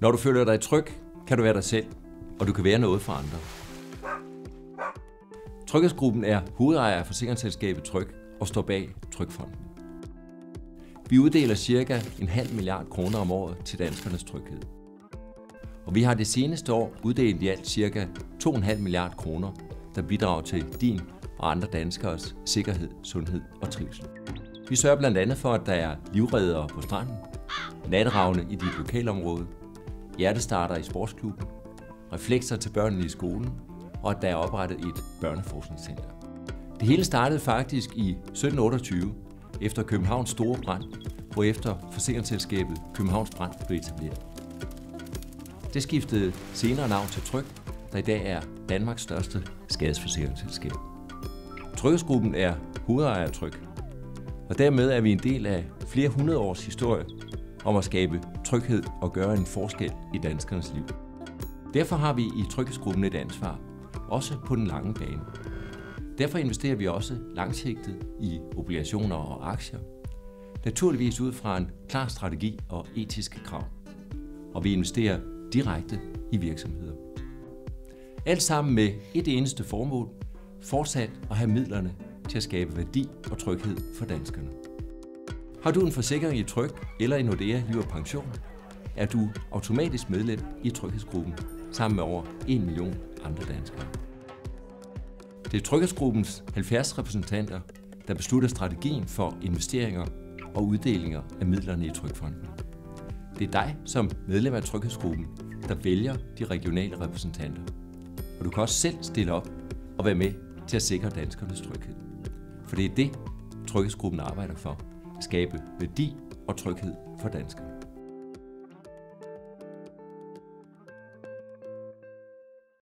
Når du føler dig tryg, kan du være dig selv, og du kan være noget for andre. Tryghedsgruppen er hovedejer af forsikringsselskabet Tryg og står bag Trygfonden. Vi uddeler ca. 0,5 milliard kroner om året til danskernes tryghed. Og vi har det seneste år uddelt i alt ca. 2,5 milliard kroner, der bidrager til din og andre danskeres sikkerhed, sundhed og trivsel. Vi sørger blandt andet for, at der er livreddere på stranden, natteravne i dit lokalområde, hjertestarter i sportsklubben, reflekser til børnene i skolen, og at der er oprettet et børneforskningscenter. Det hele startede faktisk i 1728 efter Københavns store brand, hvorefter forsikringsselskabet Københavns Brand blev etableret. Det skiftede senere navn til Tryg, der i dag er Danmarks største skadesforsikringsselskab. Tryghedsgruppen er hovedejer af Tryg, og dermed er vi en del af flere hundrede års historie om at skabe tryghed og gøre en forskel i danskernes liv. Derfor har vi i Tryghedsgruppen et ansvar, også på den lange bane. Derfor investerer vi også langsigtet i obligationer og aktier, naturligvis ud fra en klar strategi og etiske krav. Og vi investerer direkte i virksomheder. Alt sammen med et eneste formål, fortsat at have midlerne til at skabe værdi og tryghed for danskerne. Har du en forsikring i Tryg eller i Nordea Liv og Pension, er du automatisk medlem i Tryghedsgruppen sammen med over 1 million andre danskere. Det er Tryghedsgruppens 70 repræsentanter, der beslutter strategien for investeringer og uddelinger af midlerne i Trygfonden. Det er dig som medlem af Tryghedsgruppen, der vælger de regionale repræsentanter. Og du kan også selv stille op og være med til at sikre danskernes tryghed. For det er det, Tryghedsgruppen arbejder for. At skabe værdi og tryghed for danskere.